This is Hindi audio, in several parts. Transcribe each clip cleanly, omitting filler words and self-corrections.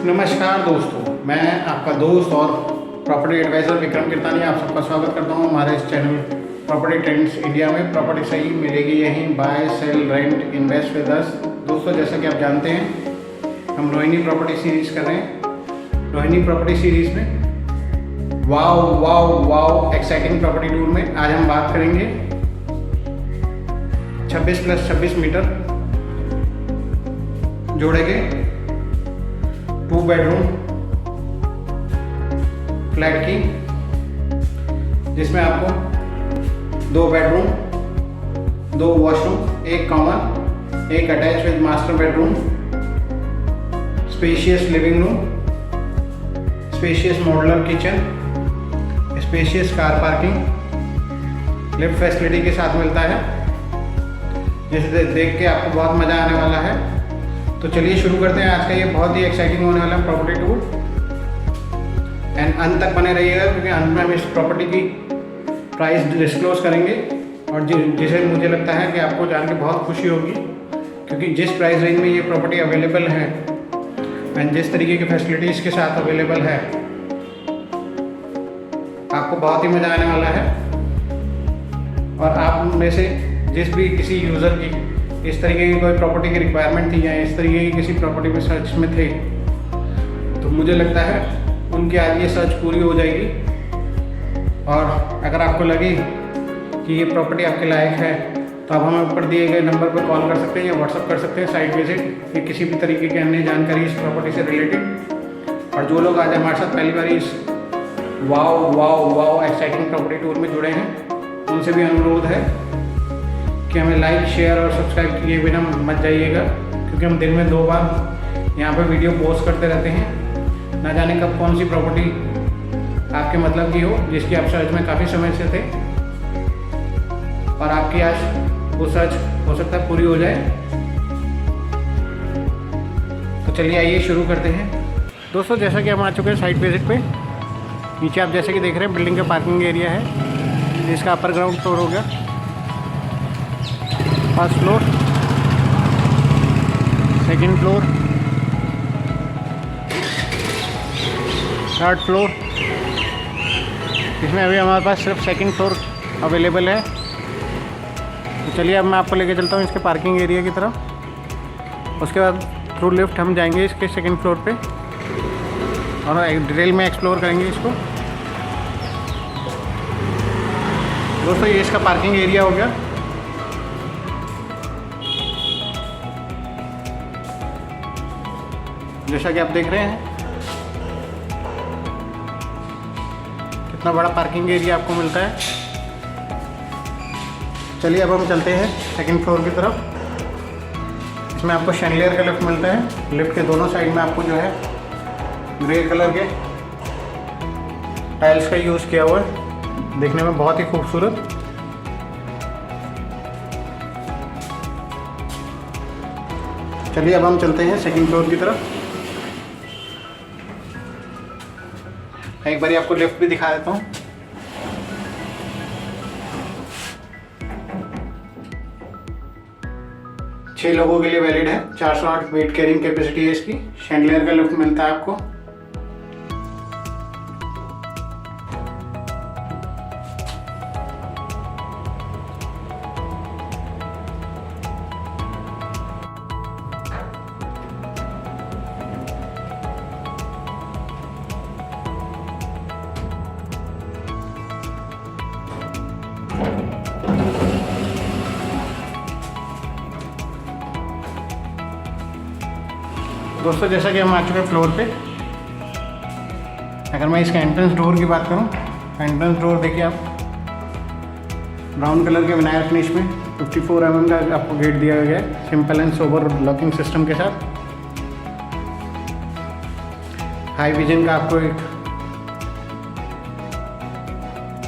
नमस्कार दोस्तों, मैं आपका दोस्त और प्रॉपर्टी एडवाइज़र विक्रम कीर्तानी आप सबका स्वागत करता हूं हमारे इस चैनल प्रॉपर्टी ट्रेंड्स इंडिया में। प्रॉपर्टी सही मिलेगी यहीं, buy sell rent invest with us. दोस्तों, जैसा कि आप जानते हैं हम रोहिणी प्रॉपर्टी सीरीज़ कर रहे हैं। रोहिणी प्रॉपर्टी सीरीज़ में वाव वाव वाव एक्साइटिंग प्रॉपर्टी टूर में आज हम बात करेंगे 26+26 मीटर जोड़े के 2 बेडरूम फ्लैट की, जिसमें आपको 2 bedroom, 2 washroom, 1 common, 1 attach with master bedroom, spacious living room, spacious modular kitchen, spacious car parking, lift facility के साथ मिलता है, जिसे देख के आपको बहुत मज़ा आने वाला है। तो चलिए शुरू करते हैं आज का ये बहुत ही एक्साइटिंग होने वाला प्रॉपर्टी टूर। एंड अंत तक बने रहिएगा, क्योंकि अंत में हम इस प्रॉपर्टी की प्राइस डिस्क्लोज करेंगे और जिसे मुझे लगता है कि आपको जान के बहुत खुशी होगी, क्योंकि जिस प्राइस रेंज में ये प्रॉपर्टी अवेलेबल है एंड जिस तरीके की फैसिलिटीज़ के साथ अवेलेबल है, आपको बहुत ही मज़ा आने वाला है। और आप में से जिस भी किसी यूज़र की इस तरीके की कोई प्रॉपर्टी की रिक्वायरमेंट थी या इस तरीके की किसी प्रॉपर्टी में सर्च में थे, तो मुझे लगता है उनकी आज ये सर्च पूरी हो जाएगी। और अगर आपको लगे कि ये प्रॉपर्टी आपके लायक है, तो आप हमें ऊपर दिए गए नंबर पर कॉल कर सकते हैं या व्हाट्सअप कर सकते हैं, साइट विजिट या किसी भी तरीके की अन्य जानकारी इस प्रॉपर्टी से रिलेटेड। और जो लोग आज हमारे साथ पहली बार इस वाव वाव वाव एक्साइटिंग प्रॉपर्टी टूर में जुड़े हैं, उनसे भी अनुरोध है कि हमें लाइक, शेयर और सब्सक्राइब किए बिना मत जाइएगा, क्योंकि हम दिन में 2 बार यहाँ पर वीडियो पोस्ट करते रहते हैं। ना जाने कब कौन सी प्रॉपर्टी आपके मतलब की हो, जिसकी आप सर्च में काफ़ी समय से थे और आपकी आज वो सर्च हो सकता है पूरी हो जाए। तो चलिए आइए शुरू करते हैं। दोस्तों, जैसा कि हम आ चुके हैं साइट विजिट पे, नीचे आप जैसे कि देख रहे हैं बिल्डिंग का पार्किंग एरिया है, जिसका अपर ग्राउंड फ्लोर हो गया, first floor, second floor, third floor. इसमें अभी हमारे पास सिर्फ सेकंड फ्लोर अवेलेबल है। तो चलिए अब मैं आपको लेके चलता हूँ इसके पार्किंग एरिया की तरफ। उसके बाद थ्रू लिफ्ट हम जाएंगे इसके सेकंड फ्लोर पे और डिटेल में एक्सप्लोर करेंगे इसको। दोस्तों, ये इसका पार्किंग एरिया हो गया। जैसा कि आप देख रहे हैं कितना बड़ा पार्किंग एरिया आपको मिलता है। चलिए अब हम चलते हैं सेकंड फ्लोर की तरफ। इसमें आपको शैंडलियर का लिफ्ट मिलता है। लिफ्ट के दोनों साइड में आपको जो है ग्रे कलर के टाइल्स का यूज़ किया हुआ है, देखने में बहुत ही खूबसूरत। चलिए अब हम चलते हैं सेकंड फ्लोर की तरफ। एक बार आपको लिफ्ट भी दिखा देता हूँ। छह लोगों के लिए वैलिड है। 408 वेट कैरिंग कैपेसिटी है इसकी। शैंडलियर का लिफ्ट मिलता है आपको। दोस्तों, जैसा कि हम आ चुके हैं फ्लोर पे, अगर मैं इसका एंट्रेंस डोर की बात करूं, एंट्रेंस डोर देखिए आप, ब्राउन कलर के विनाइल फिनिश में 54 mm का आपको गेट दिया गया है, simple and sober locking system के साथ। हाई विजन का आपको एक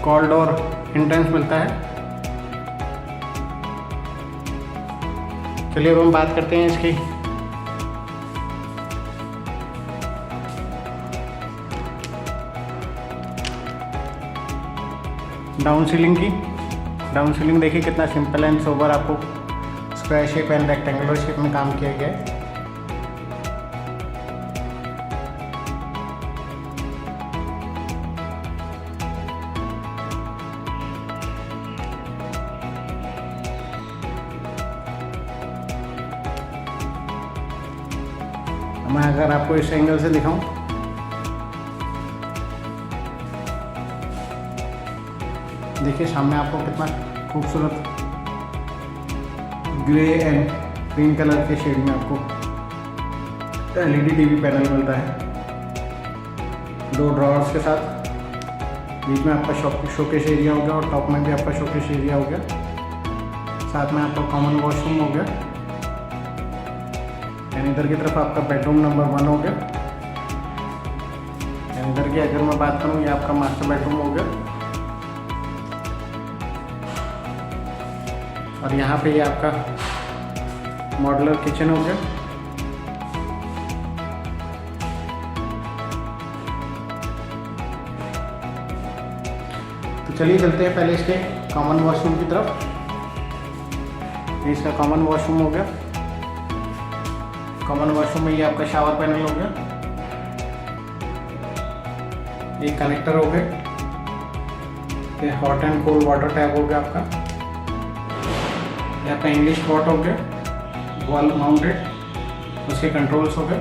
कॉल डोर एंट्रेंस मिलता है। चलिए अब हम बात करते हैं इसकी डाउन सीलिंग की। डाउन सीलिंग देखिए कितना सिंपल एंड सोबर आपको square shape and rectangular shape में काम किया गया है। मैं अगर आपको इस एंगल से दिखाऊं, देखिए सामने आपको कितना खूबसूरत ग्रे एंड ग्रीन कलर के शेड में आपको LED टीवी पैनल मिलता है। 2 ड्रॉर्स के साथ, बीच में आपका शोकेस एरिया हो गया और टॉप में भी आपका शोकेस एरिया हो गया। साथ में आपका कॉमन वॉशरूम हो गया। एंड इधर की तरफ आपका बेडरूम नंबर 1 हो गया। एंड इधर की अगर मैं बात करूँ, ये आपका मास्टर बेडरूम हो गया। और यहाँ पे ये आपका मॉड्यूलर किचन हो गया। तो चलिए चलते हैं पहले इसके कॉमन वॉशरूम की तरफ। ये इसका कॉमन वॉशरूम हो गया। कॉमन वॉशरूम में ये आपका शावर पैनल हो गया। ये कनेक्टर हो गए। ये hot and cold water tap हो गया आपका। ये आपका इंग्लिश पॉट हो गया, वॉल माउंटेड, उसके कंट्रोल्स हो गए।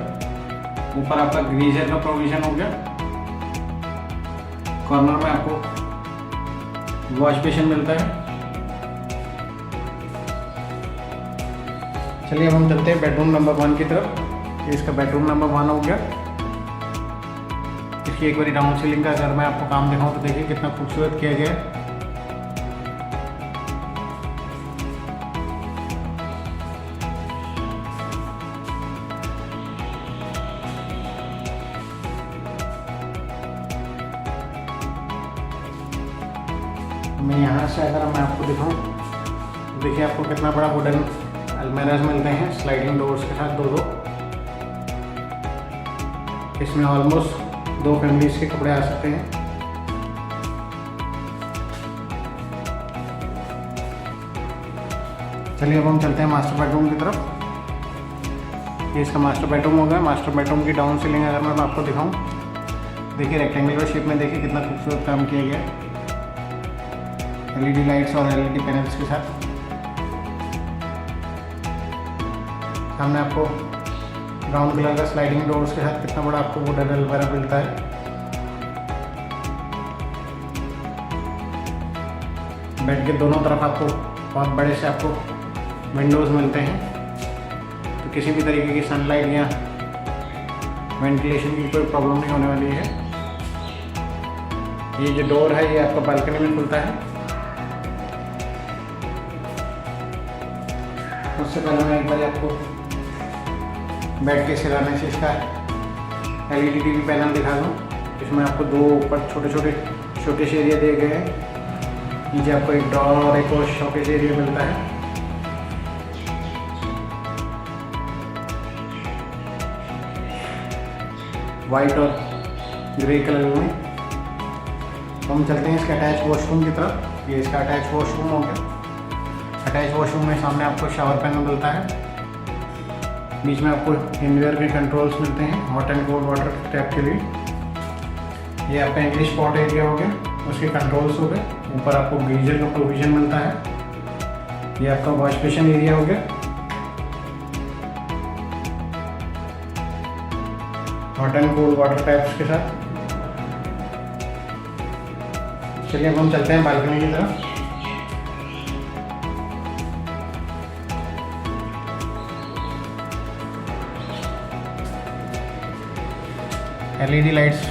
ऊपर आपका ग्रीजर का प्रोविजन हो गया। कॉर्नर में आपको वॉश बेसिन मिलता है। चलिए अब हम चलते हैं बेडरूम नंबर 1 की तरफ। ये इसका बेडरूम नंबर 1 हो गया। इसकी एक बारी डाउन सीलिंग का अगर मैं आपको काम दिखाऊं तो देखिए कितना खूबसूरत किया गया है। मैं यहाँ से अगर मैं आपको दिखाऊं, देखिए आपको कितना बड़ा वुडन अलमेराज मिलते हैं स्लाइडिंग डोर्स के साथ 2-2। इसमें ऑलमोस्ट 2 फैमिलीज के कपड़े आ सकते हैं। चलिए अब हम चलते हैं मास्टर बेडरूम की तरफ। ये इसका मास्टर बेडरूम हो गया। मास्टर बेडरूम की डाउन सीलिंग अगर मैं आपको दिखाऊं, देखिए रेक्टेंगुलर शेप में देखिए कितना खूबसूरत काम किया गया है। LED लाइट्स और LED पैनल्स के साथ। सामने आपको ब्राउन कलर का स्लाइडिंग डोर्स के साथ कितना बड़ा आपको वुडन अलमीरा मिलता है। बेड के दोनों तरफ आपको बहुत बड़े से आपको विंडोज़ मिलते हैं, तो किसी भी तरीके की सनलाइट या वेंटिलेशन की कोई प्रॉब्लम नहीं होने वाली है। ये जो डोर है ये आपका बालकनी में खुलता है। उससे पहले मैं एक बार आपको बेड के सिराने से इसका LED टीवी पैनल दिखा दूँ। इसमें आपको 2 ऊपर छोटे छोटे शोकेस एरिया दिए गए हैं। नीचे आपको एक ड्रॉर और एक और शोकेस एरिया मिलता है। वाइट और ग्रे कलर में। तो हम चलते हैं इसके अटैच वॉशरूम की तरफ। ये इसका अटैच वॉशरूम हो गया। अटैच वॉशरूम में सामने आपको शावर पैनल मिलता है। बीच में आपको इनवेयर के कंट्रोल्स मिलते हैं hot and cold water tap के लिए। ये आपका इंग्लिश पॉट एरिया हो गया, उसके कंट्रोल्स हो गए। ऊपर आपको गीजर का प्रोविजन मिलता है। ये आपका वॉश बेसिन एरिया हो गया। Hot and cold water taps के साथ। चलिए अब हम चलते हैं बालकनी की तरफ। LED लाइट्स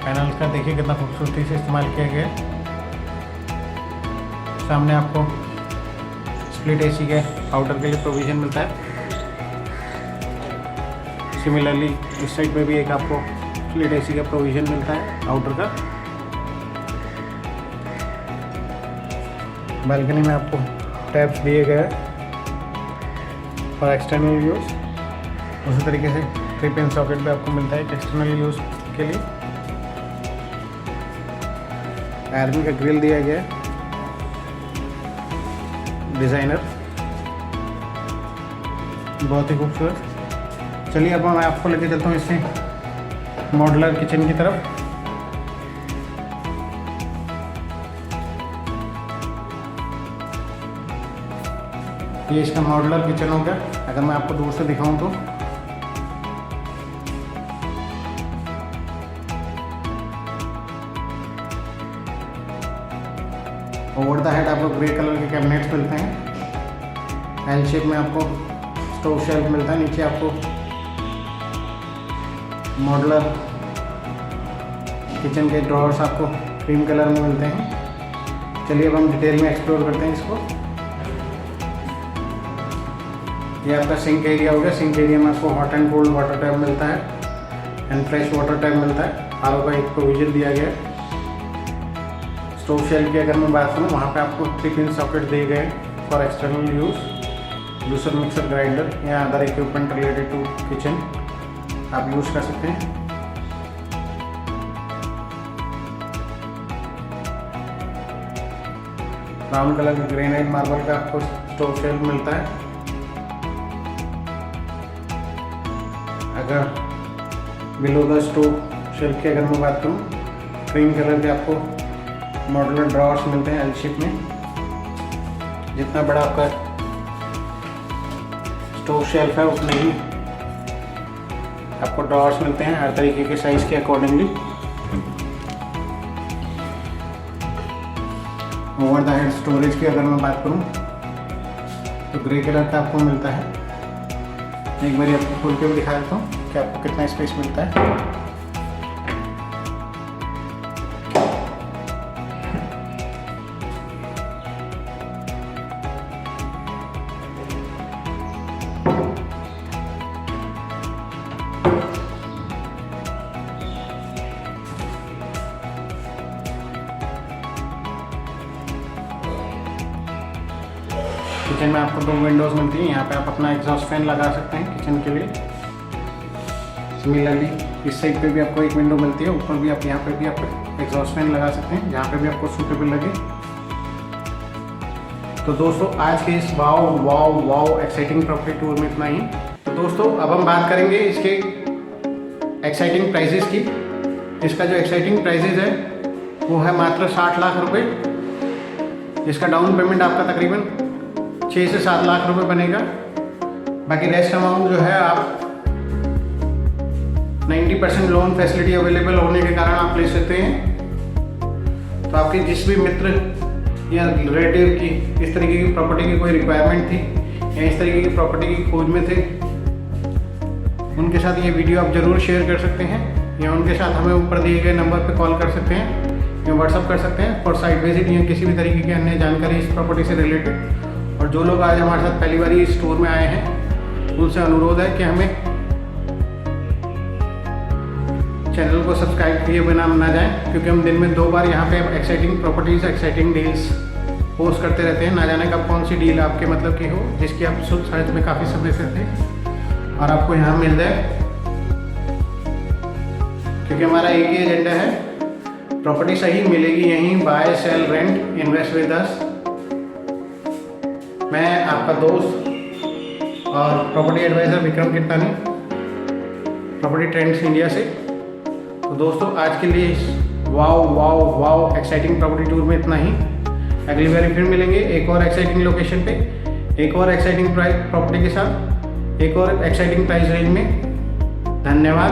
पैनल्स का देखिए कितना खूबसूरती से इस्तेमाल किया गया है। सामने आपको स्प्लिट AC के आउटर के लिए प्रोविज़न मिलता है। सिमिलरली इस साइड पे भी एक आपको स्प्लिट AC का प्रोविज़न मिलता है आउटर का। बालकनी में आपको टैप्स दिए गए फॉर एक्सटर्नल यूज़। उसी तरीके से 3-पिन सॉकेट भी आपको मिलता है एक्सटर्नल यूज़ के लिए। आर्मी का ग्रिल दिया गया है डिज़ाइनर, बहुत ही खूबसूरत। चलिए अब मैं आपको लेके चलता हूँ इससे मॉड्यूलर किचन की तरफ। ये इसका मॉड्यूलर किचन हो गया। अगर मैं आपको दूर से दिखाऊं तो ओवर द हेड आपको ग्रे कलर के कैबिनेट्स मिलते हैं। एल शेप में आपको स्टोव शेल्फ मिलता है। नीचे आपको मॉडुलर किचन के ड्रॉर्स आपको क्रीम कलर में मिलते हैं। चलिए अब हम डिटेल में एक्सप्लोर करते हैं इसको। ये आपका सिंक एरिया हो गया। सिंक एरिया में आपको hot and cold water tap मिलता है एंड फ्रेश वाटर टैप मिलता है। आरओ का एक प्रोविजन दिया गया है। स्टोव शेल्फ की अगर मैं बात करूँ, वहाँ पे आपको 3 पिन सॉकेट दिए गए for external use. Juicer, mixer, grinder या other equipment related to kitchen आप यूज़ कर सकते हैं। ब्राउन कलर का ग्रेनाइट मार्बल का आपको स्टोव शेल्फ मिलता है। अगर बिलो द स्टोव शेल्फ की अगर मैं बात करूँ, क्रीम कलर के आपको मॉडुलर ड्रॉर्स मिलते हैं एल शेप में। जितना बड़ा आपका स्टोव शेल्फ है उतने ही आपको ड्रॉर्स मिलते हैं हर तरीके के साइज़ के accordingly. Over the head storage की अगर मैं बात करूं तो ग्रे कलर का आपको मिलता है। एक बार आपको खोल के भी दिखा देता हूँ कि आपको कितना स्पेस मिलता है। किचन में आपको 2 विंडोज़ मिलती हैं। यहाँ पे आप अपना एग्जॉस्ट फैन लगा सकते हैं किचन के लिए। सिमिलरली इस साइड पे भी आपको एक विंडो मिलती है। ऊपर भी आप यहाँ पे भी आप एग्जॉस्ट फैन लगा सकते हैं, जहाँ पे भी आपको सूटेबल लगे। तो दोस्तों आज के इस वाओ एक्साइटिंग प्रॉपर्टी टूर में इतना ही। तो दोस्तों अब हम बात करेंगे इसके एक्साइटिंग प्राइजेस की। इसका जो एक्साइटिंग प्राइजेस है वो है मात्र 60 लाख रुपये। इसका डाउन पेमेंट आपका तकरीबन 6 से 7 लाख रुपए बनेगा। बाकी रेस्ट अमाउंट जो है आप 90% लोन फैसिलिटी अवेलेबल होने के कारण आप ले सकते हैं। तो आपके जिस भी मित्र या रिलेटिव की इस तरीके की प्रॉपर्टी की कोई रिक्वायरमेंट थी या इस तरीके की प्रॉपर्टी की खोज में थे, उनके साथ ये वीडियो आप ज़रूर शेयर कर सकते हैं या उनके साथ हमें ऊपर दिए गए नंबर पर कॉल कर सकते हैं या व्हाट्सअप कर सकते हैं फॉर साइट विजिट या किसी भी तरीके की अन्य जानकारी इस प्रॉपर्टी से रिलेटेड। और जो लोग आज हमारे साथ पहली बार इस स्टोर में आए हैं उनसे अनुरोध है कि हमें चैनल को सब्सक्राइब किए बिना ना जाएं, क्योंकि हम दिन में 2 बार यहाँ पे exciting properties, exciting deals post करते रहते हैं। ना जाने कब कौन सी डील आपके मतलब की हो जिसकी आप सर्च में काफ़ी समय से थे और आपको यहाँ मिल जाए, क्योंकि हमारा एक ही एजेंडा है, प्रॉपर्टी सही मिलेगी यहीं, buy sell rent invest with us. मैं आपका दोस्त और property adviser Vikram Kirtani, property trends India से। तो दोस्तों आज के लिए इस वाओ एक्साइटिंग प्रॉपर्टी टूर में इतना ही। अगली बार फिर मिलेंगे एक और एक्साइटिंग लोकेशन पे, एक और एक्साइटिंग प्रॉपर्टी के साथ, एक और एक्साइटिंग प्राइस रेंज में। धन्यवाद।